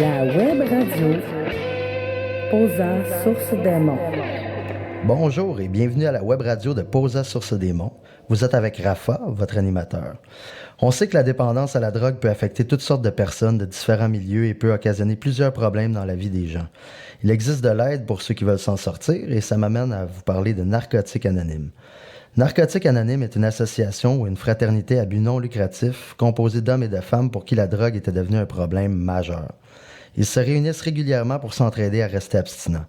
La web radio Posa Source Démon. Bonjour et bienvenue à la web radio de Posa Source Démon. Vous êtes avec Rafa, votre animateur. On sait que la dépendance à la drogue peut affecter toutes sortes de personnes de différents milieux et peut occasionner plusieurs problèmes dans la vie des gens. Il existe de l'aide pour ceux qui veulent s'en sortir et ça m'amène à vous parler de Narcotiques Anonymes. Narcotiques Anonymes est une association ou une fraternité à but non lucratif composée d'hommes et de femmes pour qui la drogue était devenue un problème majeur. Ils se réunissent régulièrement pour s'entraider à rester abstinents.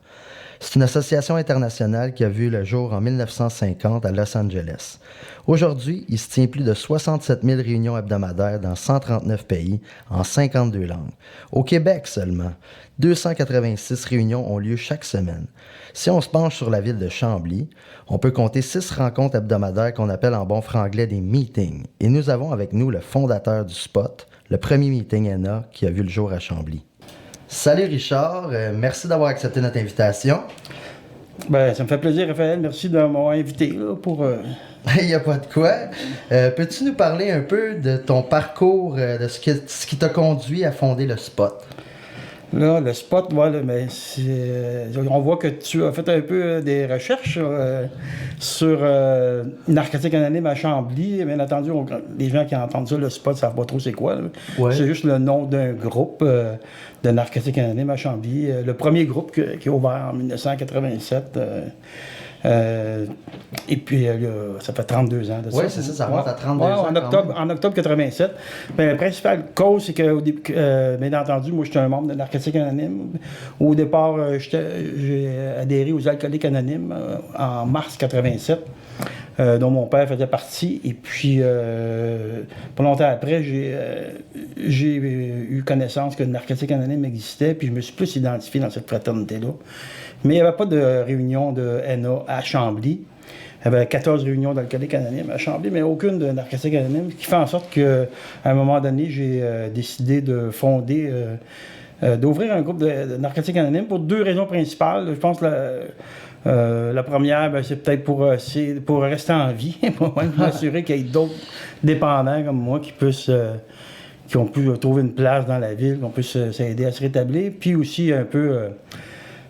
C'est une association internationale qui a vu le jour en 1950 à Los Angeles. Aujourd'hui, il se tient plus de 67 000 réunions hebdomadaires dans 139 pays, en 52 langues. Au Québec seulement, 286 réunions ont lieu chaque semaine. Si on se penche sur la ville de Chambly, on peut compter 6 rencontres hebdomadaires qu'on appelle en bon franglais des meetings. Et nous avons avec nous le fondateur du Spot, le premier meeting ENA qui a vu le jour à Chambly. Salut Richard, merci d'avoir accepté notre invitation. Ben, ça me fait plaisir, Raphaël. Merci de m'avoir invité là, pour... Il n'y a pas de quoi. Peux-tu nous parler un peu de ton parcours, de ce qui t'a conduit à fonder le Spot? Là, le Spot, voilà, mais on voit que tu as fait un peu des recherches sur Narcotiques Anonymes à Chambly. Bien entendu, les gens qui entendent ça, le Spot, ne savent pas trop c'est quoi. Ouais. C'est juste le nom d'un groupe de Narcotiques Anonymes à Chambly. Le premier groupe qui a ouvert en 1987. Et puis, ça fait 32 ans de ça. Oui, c'est ça remonte à 32 ans. En octobre 87. Ben, la principale cause, c'est que, bien entendu, moi, j'étais un membre de Narcotiques Anonymes. Au départ, j'ai adhéré aux Alcooliques Anonymes en mars 87, dont mon père faisait partie. Et puis, pas longtemps après, j'ai eu connaissance que Narcotiques Anonymes existait, puis je me suis plus identifié dans cette fraternité-là. Mais il n'y avait pas de réunion de NA à Chambly. Il y avait 14 réunions d'Alcooliques Anonymes à Chambly, mais aucune de Narcotiques Anonymes, ce qui fait en sorte qu'à un moment donné, j'ai décidé de fonder, d'ouvrir un groupe de Narcotiques Anonymes pour 2 raisons principales. Je pense que la première, ben, c'est peut-être pour rester en vie, pour m'assurer qu'il y ait d'autres dépendants comme moi qui ont pu trouver une place dans la ville, qu'on puisse s'aider à se rétablir, puis aussi un peu...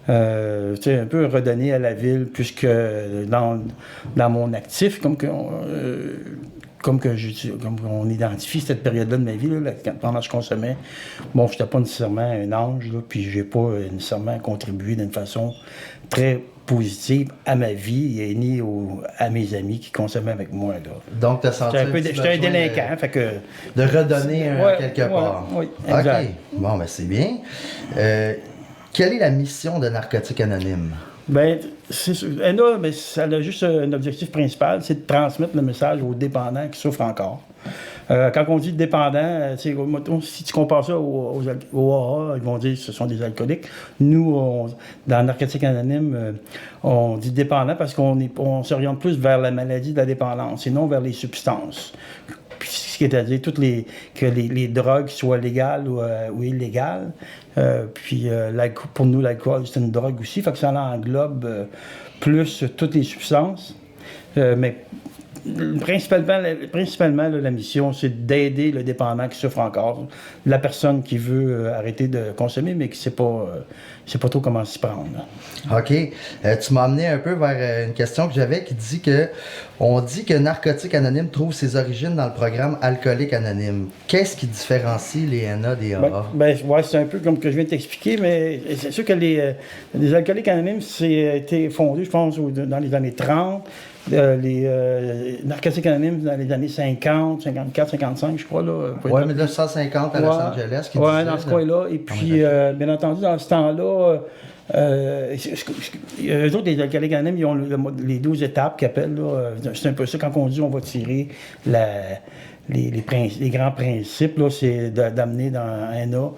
un peu redonner à la ville, puisque dans mon actif, comme on identifie cette période-là de ma vie, là, pendant que je consommais, bon, je n'étais pas nécessairement un ange, là, puis j'ai pas nécessairement contribué d'une façon très positive à ma vie, ni à mes amis qui consommaient avec moi. Là. Donc, tu as senti j'étais un délinquant, fait que... De redonner quelque part. Oui, exact. OK. Bon, ben c'est bien. Quelle est la mission de Narcotiques Anonymes? Bien, ENA, mais ça a juste un objectif principal, c'est de transmettre le message aux dépendants qui souffrent encore. Quand on dit dépendant, si tu compares ça au AA, ils vont dire que ce sont des alcooliques. Nous, dans Narcotiques Anonymes, on dit dépendant parce qu'on s'oriente plus vers la maladie de la dépendance et non vers les substances. C'est-à-dire que les drogues soient légales ou illégales. Pour nous, l'alcool, c'est une drogue aussi, fait que ça englobe plus toutes les substances. Mais principalement la mission, c'est d'aider le dépendant qui souffre encore, la personne qui veut arrêter de consommer, mais qui ne sait pas trop comment s'y prendre. OK. Tu m'as amené un peu vers une question que j'avais qui dit que on dit que Narcotiques Anonymes trouve ses origines dans le programme Alcooliques Anonymes. Qu'est-ce qui différencie les NA des AA? C'est un peu comme que je viens de t'expliquer, mais c'est sûr que les Alcooliques Anonymes, c'est été fondé, je pense, dans les années 30. Les Narcotiques Anonymes dans les années 50, 54, 55, je crois. Oui, 1950 à Los Angeles. Oui, dans ce coin-là. Et puis, bien entendu, dans ce temps-là, eux autres, les Alcooliques Anonymes, ils ont les 12 étapes qu'ils appellent. C'est un peu ça, quand on dit on va tirer les grands principes, là, c'est d'amener dans NA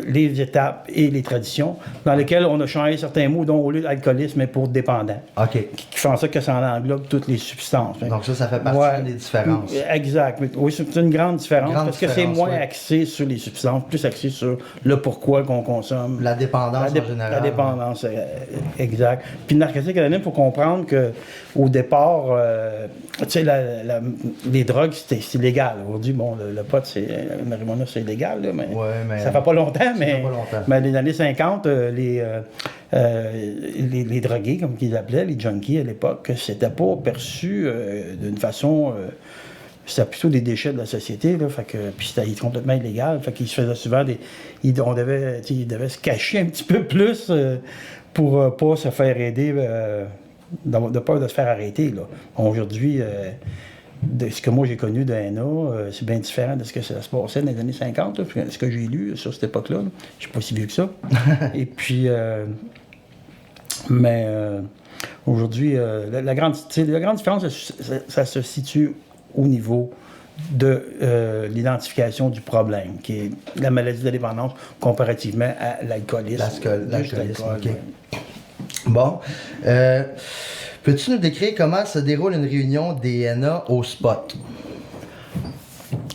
les étapes et les traditions, dans lesquelles on a changé certains mots, dont au lieu d'alcoolisme, mais pour dépendant. OK. Qui font ça que ça englobe toutes les substances. Donc ça fait partie des différences. Exact. Oui, c'est une grande différence, que c'est moins axé sur les substances, plus axé sur le pourquoi qu'on consomme. La dépendance en général. La dépendance, exact. Puis le Narcotiques Anonymes, il faut comprendre qu'au départ, les drogues, c'était c'est légal. Aujourd'hui, bon, le pot, le marijuana, c'est légal, là, mais, mais ça fait pas longtemps, mais mais dans les années 50, les drogués, comme qu'ils appelaient, les junkies à l'époque, c'était pas perçu d'une façon... c'était plutôt des déchets de la société, là, fait que, puis c'était complètement illégal. Fait qu'ils se faisaient souvent ils devaient se cacher un petit peu plus pour pas se faire aider, de peur de se faire arrêter. Là. Aujourd'hui, de ce que moi j'ai connu de NA, c'est bien différent de ce que ça se passait dans les années 50, là, ce que j'ai lu sur cette époque-là. Là. Je suis pas si vieux que ça. Et puis, mais aujourd'hui, la grande différence, ça se situe au niveau de l'identification du problème, qui est la maladie de la dépendance comparativement à l'alcoolisme. L'alcoolisme, OK. Bon. Peux-tu nous décrire comment se déroule une réunion des NA au spot?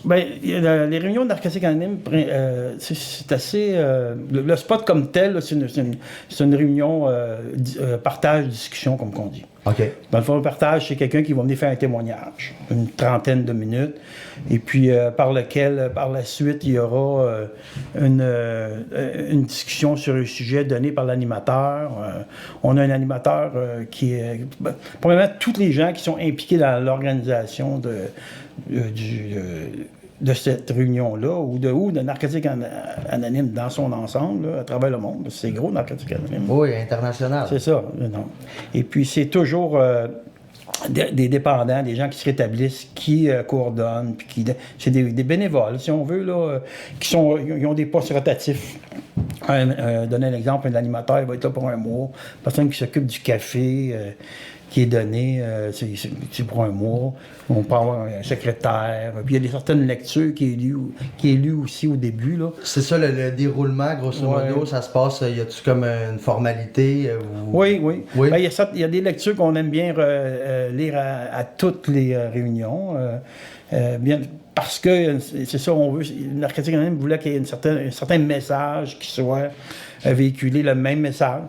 Bien, les réunions de Narcotiques Anonymes, c'est assez... le spot comme tel, là, c'est une réunion partage, discussion, comme on dit. OK. Dans le fond, le partage, c'est quelqu'un qui va venir faire un témoignage, une trentaine de minutes, et puis par la suite, il y aura une discussion sur un sujet donné par l'animateur. On a un animateur qui est... Probablement, tous les gens qui sont impliqués dans l'organisation de cette réunion-là, ou de Narcotiques Anonymes dans son ensemble, là, à travers le monde. C'est gros, Narcotiques Anonymes. Oui, international. C'est ça. Non. Et puis, c'est toujours des dépendants, des gens qui se rétablissent, qui coordonnent, puis c'est des bénévoles, si on veut, là, ils ont des postes rotatifs. Donner un exemple, un animateur il va être là pour un mois, une personne qui s'occupe du café, qui est donné, c'est pour un mois. On peut avoir un secrétaire. Puis il y a certaines lectures qui est lu aussi au début. Là. C'est ça le déroulement, grosso modo, ça se passe, y a-tu comme une formalité? Oui. Ben, il y a des lectures qu'on aime bien lire à toutes les réunions. Bien, parce que c'est ça, on veut. Narcotiques Anonymes voulait qu'il y ait un certain message qui soit véhiculé, le même message.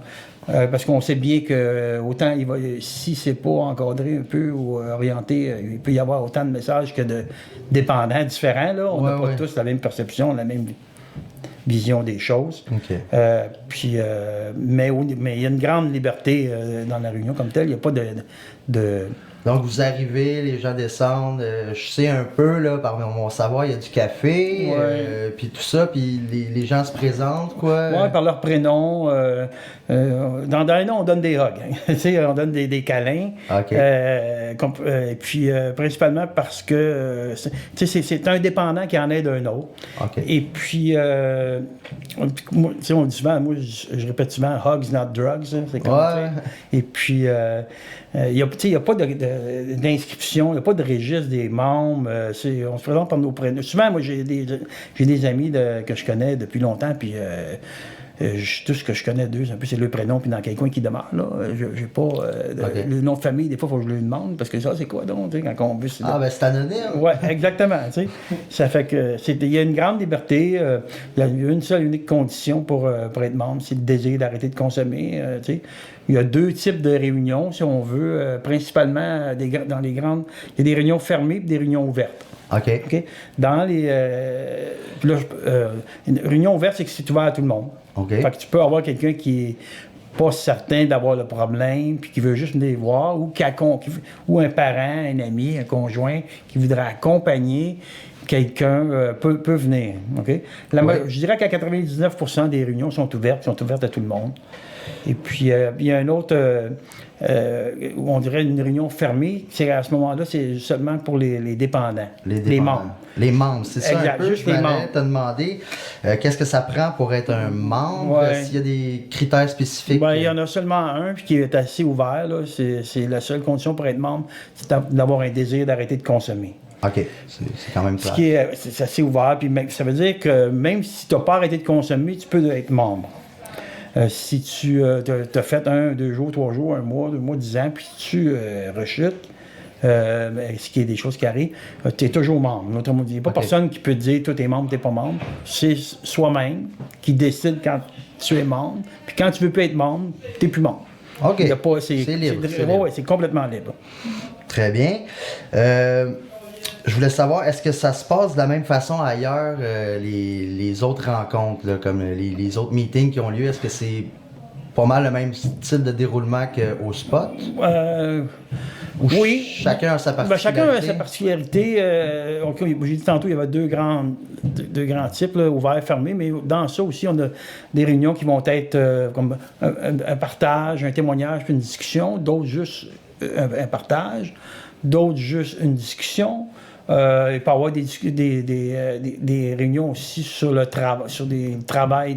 Parce qu'on sait bien que autant si c'est pas encadré un peu ou orienté, il peut y avoir autant de messages que de dépendants différents. Là. On n'a pas tous la même perception, la même vision des choses. Okay. Mais il y a une grande liberté dans la réunion comme telle. Il n'y a pas de Donc, vous arrivez, les gens descendent, je sais un peu, là, par mon savoir, il y a du café, puis tout ça, puis les gens se présentent, quoi. Oui, par leur prénom. Dans les noms, on donne des hugs, hein. On donne des câlins. Okay. Et puis, principalement parce que c'est un dépendant qui en aide un autre. Okay. Et puis, on dit souvent, moi, je répète souvent, hugs, not drugs. Hein, c'est comme ça. Et puis, il n'y a pas d'inscription, il n'y a pas de registre des membres. On se présente par nos prénoms. Souvent, moi, j'ai des amis que je connais depuis longtemps, puis tout ce que je connais d'eux, c'est le prénom, puis dans quel coin qui demeure. Là. J'ai pas le nom de famille, des fois, il faut que je lui demande, parce que ça, c'est quoi donc, quand on veut... C'est anonyme. Oui, exactement. Ça fait que il y a une grande liberté. Il y a une seule unique condition pour être membre, c'est le désir d'arrêter de consommer. Il y a deux types de réunions, si on veut, principalement dans les grandes... Il y a des réunions fermées et des réunions ouvertes. OK. Dans les... une réunion ouverte, c'est que c'est ouvert à tout le monde. Okay. Fait que tu peux avoir quelqu'un qui est pas certain d'avoir le problème, puis qui veut juste venir voir, ou un parent, un ami, un conjoint qui voudrait accompagner quelqu'un peut venir. Okay? Je dirais qu'à 99% des réunions sont ouvertes à tout le monde. Et puis, il y a un autre, où on dirait une réunion fermée, c'est à ce moment-là, c'est seulement pour les dépendants, les membres. Les membres, c'est ça exact, un peu, juste je les m'allais membres. te demander, qu'est-ce que ça prend pour être un membre? S'il y a des critères spécifiques? Il y en a seulement un, puis qui est assez ouvert. Là. C'est la seule condition pour être membre, c'est d'avoir un désir d'arrêter de consommer. OK, c'est quand même clair. C'est assez ouvert, puis ça veut dire que même si tu n'as pas arrêté de consommer, tu peux être membre. Si tu as fait 1, 2 jours, 3 jours, 1 mois, 2 mois, 10 ans, puis tu rechutes, ce qui est des choses qui arrivent, tu es toujours membre. Autrement dit, il n'y a pas personne qui peut te dire toi, tu es membre, tu n'es pas membre. C'est soi-même qui décide quand tu es membre, puis quand tu ne veux plus être membre, tu n'es plus membre. OK. C'est libre. Oui, c'est complètement libre. Très bien. Je voulais savoir, est-ce que ça se passe de la même façon ailleurs, les autres rencontres, là, comme les autres meetings qui ont lieu? Est-ce que c'est pas mal le même style de déroulement qu'au spot? Ou Oui. chacun a sa particularité? Chacun a sa particularité. J'ai dit tantôt, il y avait deux grands types, là, ouverts, fermés, mais dans ça aussi, on a des réunions qui vont être comme un partage, un témoignage, puis une discussion, d'autres juste un partage, d'autres juste une discussion. Il peut y avoir des réunions aussi sur le travail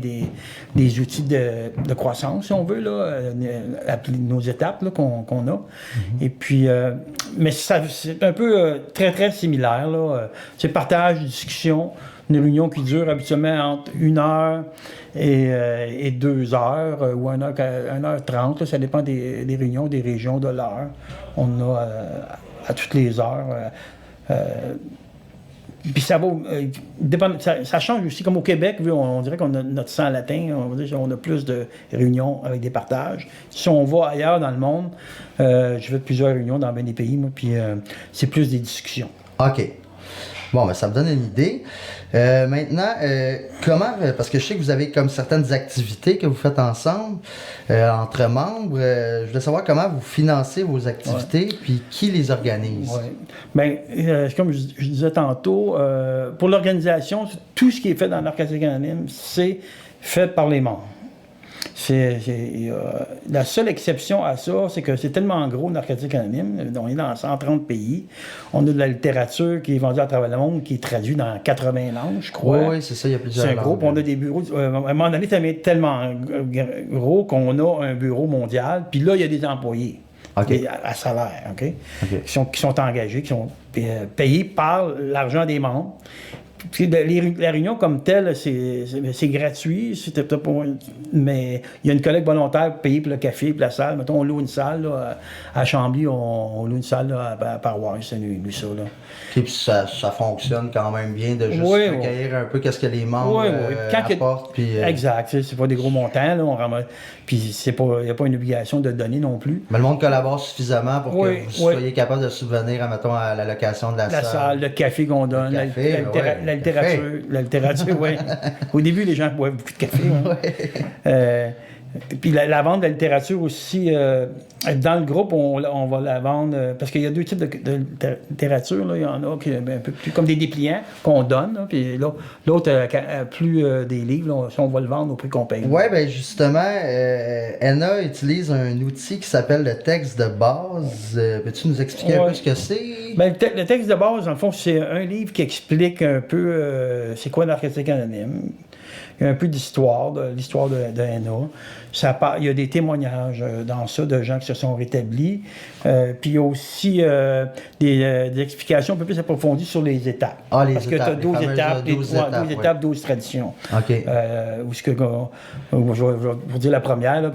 des outils de croissance, si on veut, là, nos étapes là, qu'on a. Et puis, mais c'est un peu très, très similaire. Là. C'est partage, discussion, une réunion qui dure habituellement entre 1 heure et 2 heures, ou 1h30. Là, ça dépend des réunions, des régions, de l'heure. On a à toutes les heures. Puis ça va, ça change aussi, comme au Québec, on dirait qu'on a notre sang latin, on a plus de réunions avec des partages. Si on va ailleurs dans le monde, je fais plusieurs réunions dans bien des pays, moi, puis c'est plus des discussions. OK. Bon, ben ça me donne une idée. Maintenant, comment, parce que je sais que vous avez comme certaines activités que vous faites ensemble, entre membres, je voulais savoir comment vous financez vos activités, puis qui les organise. Oui. Bien, comme je disais tantôt, pour l'organisation, tout ce qui est fait dans l'Arc-Catholique Anonyme, c'est fait par les membres. La seule exception à ça, c'est que c'est tellement gros, Narcotique Anonyme. On est dans 130 pays. On a de la littérature qui est vendue à travers le monde, qui est traduite dans 80 langues, je crois. Oui, c'est ça, il y a plusieurs langues. C'est un groupe. On a des bureaux. À un moment donné, c'est tellement gros qu'on a un bureau mondial. Puis là, il y a des employés. Okay. À salaire, OK? Qui sont engagés, qui sont payés par l'argent des membres. Puis la réunion comme telle, c'est gratuit, mais il y a une collecte volontaire payée pour le café, pour la salle. Mettons, on loue une salle là, à Chambly, on loue une salle là, à Paroisse, c'est nous ça. Là. Et puis ça fonctionne quand même bien de juste recueillir un peu qu'est-ce que les membres apportent. Puis, exact, c'est pas des gros montants, là, on ramasse. Puis il n'y a pas une obligation de donner non plus. Mais le monde collabore suffisamment pour que vous soyez capable de subvenir, mettons, à la location de la salle. La salle, le café qu'on donne, la littérature, oui. Au début, les gens boivent beaucoup de café. Hein. Puis la vente de la littérature aussi, dans le groupe, on va la vendre, parce qu'il y a deux types de littérature. Là. Il y en a qui un peu plus comme des dépliants qu'on donne, là, puis l'autre, plus des livres, là, on va le vendre au prix qu'on paye. Oui, bien justement, Anna utilise un outil qui s'appelle le texte de base. Peux-tu nous expliquer un peu ce que c'est? Bien, le texte de base, dans le fond, c'est un livre qui explique un peu c'est quoi Narcotique Anonyme. Il y a un peu l'histoire de Anna. Il y a des témoignages dans ça de gens qui se sont rétablis. Puis il y a aussi des explications un peu plus approfondies sur les étapes. Ah, les Parce étapes. que tu as 12 étapes, 12 traditions. OK. Je vais vous dire la première, là,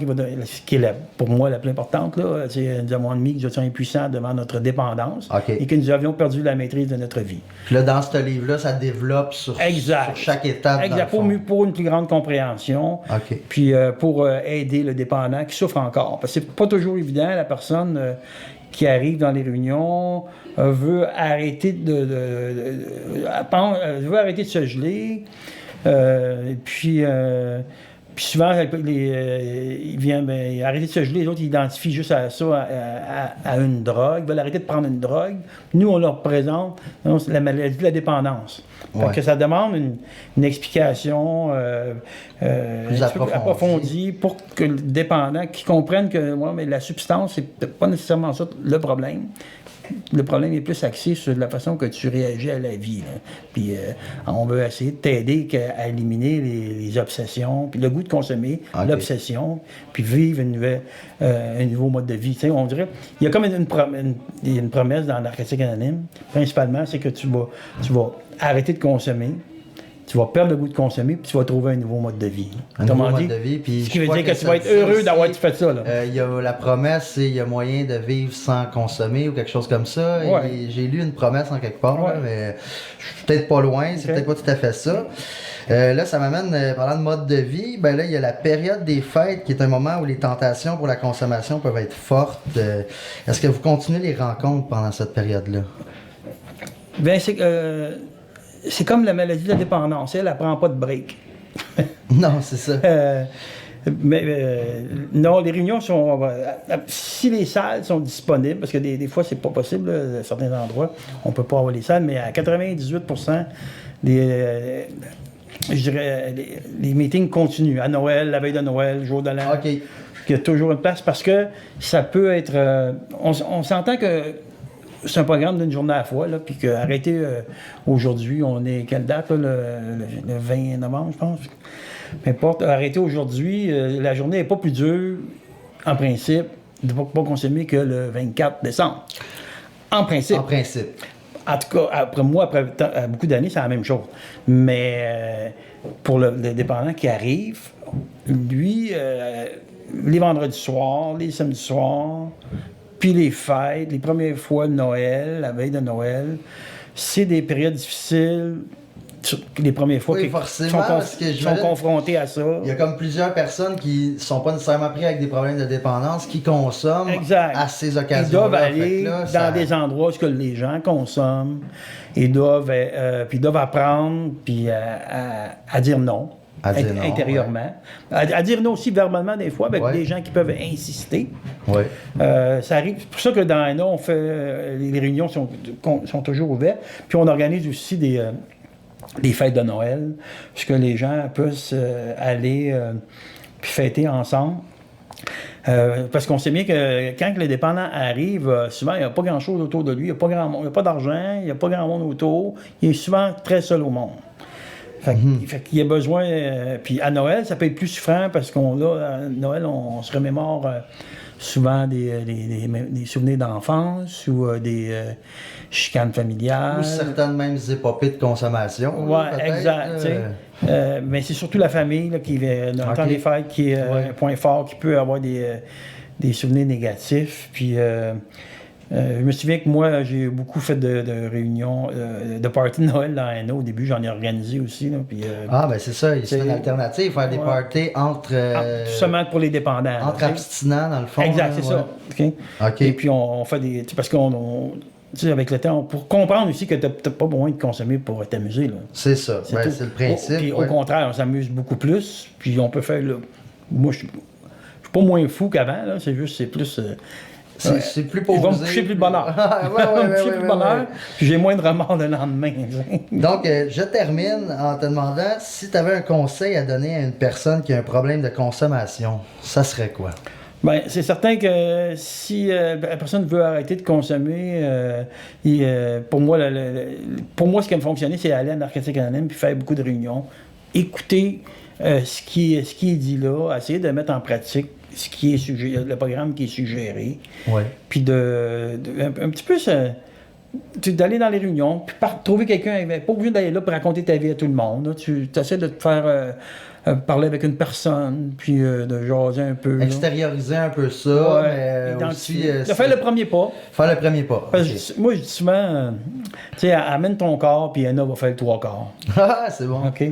qui est pour moi la plus importante. Là, c'est nous avons admis que nous étions impuissants devant notre dépendance et que nous avions perdu la maîtrise de notre vie. Puis là, dans ce livre-là, ça développe sur chaque étape. Exact. Pour une plus grande compréhension. Okay. Puis pour aider le dépendant qui souffre encore. Parce que c'est pas toujours évident, la personne qui arrive dans les réunions veut arrêter veut arrêter de se geler. Puis souvent, il vient arrêter de se geler, les autres ils identifient juste à ça, à une drogue, ils veulent arrêter de prendre une drogue. Nous, on leur présente la maladie de la dépendance. Parce que ça demande une explication plus approfondie pour que le dépendant qui comprenne que mais la substance, c'est pas nécessairement ça le problème. Le problème est plus axé sur la façon que tu réagis à la vie. Là. Puis on veut essayer de t'aider à éliminer les obsessions, puis le goût de consommer, l'obsession, puis vivre un nouveau mode de vie. Tu sais, on dirait, il y a comme une promesse dans Narcotique Anonyme, principalement, c'est que tu vas arrêter de consommer, tu vas perdre le goût de consommer, puis tu vas trouver un nouveau mode de vie. Un nouveau mode de vie. Puis ce qui veut dire que tu vas être heureux d'avoir fait ça. Il y a la promesse, il y a moyen de vivre sans consommer ou quelque chose comme ça. J'ai lu une promesse en quelque part, là, mais je suis peut-être pas loin, c'est peut-être pas tout à fait ça. Là, ça m'amène, parlant de mode de vie, ben là, il y a la période des fêtes qui est un moment où les tentations pour la consommation peuvent être fortes. Est-ce que vous continuez les rencontres pendant cette période-là? Ben, c'est comme la maladie de la dépendance. Elle prend pas de break. Non, c'est ça. Non, les réunions sont... si les salles sont disponibles, parce que des fois, c'est pas possible, là, à certains endroits, on peut pas avoir les salles, mais à 98%, je dirais, les meetings continuent. À Noël, la veille de Noël, jour de l'an. OK. Il y a toujours une place parce que ça peut être... on s'entend que c'est un programme d'une journée à la fois, là, puis qu'arrêter aujourd'hui, on est... Quelle date, là, le 20 novembre, je pense? Peu importe, arrêter aujourd'hui, la journée n'est pas plus dure, en principe, de ne pas consommer que le 24 décembre. En principe. En principe. En tout cas, après beaucoup d'années, c'est la même chose. Mais pour le dépendant qui arrive, lui, les vendredis soirs, les samedis soirs, puis les fêtes, les premières fois de Noël, la veille de Noël, c'est des périodes difficiles. Les premières fois Oui, forcément, parce que sont confrontés à ça. Il y a comme plusieurs personnes qui sont pas nécessairement prises avec des problèmes de dépendance, qui consomment à ces occasions-là. Ils doivent aller là, dans des endroits où les gens consomment. Ils doivent, puis ils doivent apprendre puis à dire non. À dire non, intérieurement. Ouais. À dire non aussi verbalement des fois, avec des gens qui peuvent insister. Oui. Ça arrive. C'est pour ça que dans ANA, on fait les réunions sont toujours ouvertes. Puis on organise aussi des fêtes de Noël, puisque les gens peuvent aller puis fêter ensemble. Parce qu'on sait bien que quand le dépendant arrive, souvent il n'y a pas grand-chose autour de lui, il n'y a pas grand monde, il n'y a pas d'argent, il n'y a pas grand monde autour, il est souvent très seul au monde. Fait qu'il y a besoin... puis à Noël, ça peut être plus souffrant parce à Noël, on se remémore souvent des souvenirs d'enfance ou des chicanes familiales. Ou certaines mêmes épopées de consommation. Oui, exact. Mais c'est surtout la famille là, qui dans le temps des fêtes qui est un point fort, qui peut avoir des souvenirs négatifs. Puis je me souviens que moi, j'ai beaucoup fait de réunions, de parties de Noël dans ANA. Au début, j'en ai organisé aussi. Là, puis, ben c'est ça, c'est une alternative, faire des parties entre... tout seulement pour les dépendants. Entre abstinents, dans le fond. Exact, c'est ça. OK. Et puis, on fait des... Parce qu'on... Tu sais, avec le temps, pour comprendre aussi que tu n'as pas besoin de consommer pour t'amuser. Là. C'est ça, c'est le principe. Puis au contraire, on s'amuse beaucoup plus, puis on peut faire... Moi, je suis pas moins fou qu'avant, là, c'est plus... c'est plus posé. Ils vont me coucher plus de bonheur. Plus de bonheur, puis j'ai moins de remords le lendemain. Donc, je termine en te demandant si tu avais un conseil à donner à une personne qui a un problème de consommation, ça serait quoi? Bien, c'est certain que si la personne veut arrêter de consommer, pour moi, ce qui a fonctionné, c'est aller à Narcotiques Anonymes puis faire beaucoup de réunions, écouter ce qui est dit là, essayer de mettre en pratique ce qui est le programme qui est suggéré. Ouais. Puis un petit peu d'aller dans les réunions, puis trouver quelqu'un, pas obligé d'aller là pour raconter ta vie à tout le monde. Là. Tu essaies de te faire parler avec une personne, puis de jaser un peu. Extérioriser un peu ça, mais aussi... de faire le premier pas. Faire le premier pas. Parce que moi, je dis souvent, tu sais, amène ton corps, puis Anna va faire le 3/4. Ah, c'est bon. OK?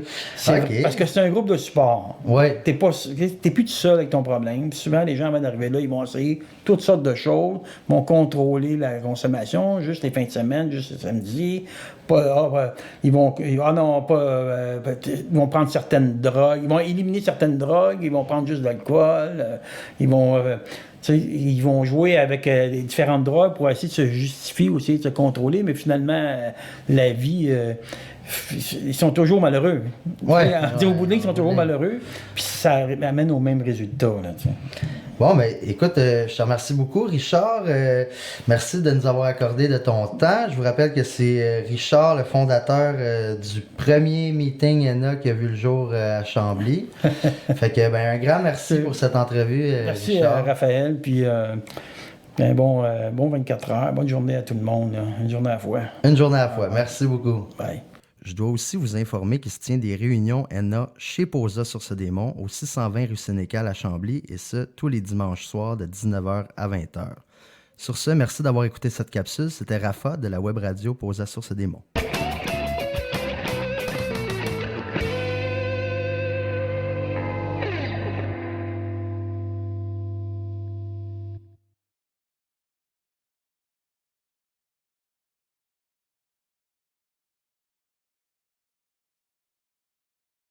Parce que c'est un groupe de support. Oui. T'es plus tout seul avec ton problème. Puis souvent, les gens avant d'arriver là, ils vont essayer toutes sortes de choses, vont contrôler la consommation, juste les fins de semaine, juste les samedis. Ils vont prendre certaines drogues, ils vont éliminer certaines drogues, ils vont prendre juste de l'alcool, ils vont jouer avec les différentes drogues pour essayer de se justifier ou essayer de se contrôler, mais finalement, la vie, ils sont toujours malheureux. Ouais. Au bout de ligne, ils sont toujours malheureux, puis ça amène au même résultat. Là, bon, ben écoute, je te remercie beaucoup, Richard. Merci de nous avoir accordé de ton temps. Je vous rappelle que c'est Richard, le fondateur du premier meeting ENA qui a vu le jour à Chambly. Fait que, ben, un grand merci pour cette entrevue, merci Richard. Raphaël, puis bon 24 heures, bonne journée à tout le monde, là. Une journée à la fois. Une journée à la fois. Merci beaucoup. Bye. Je dois aussi vous informer qu'il se tient des réunions ENA chez Posa sur ce démon au 620 rue Sénécal à Chambly, et ce, tous les dimanches soirs de 19h à 20h. Sur ce, merci d'avoir écouté cette capsule. C'était Rafa de la web radio Posa sur ce démon.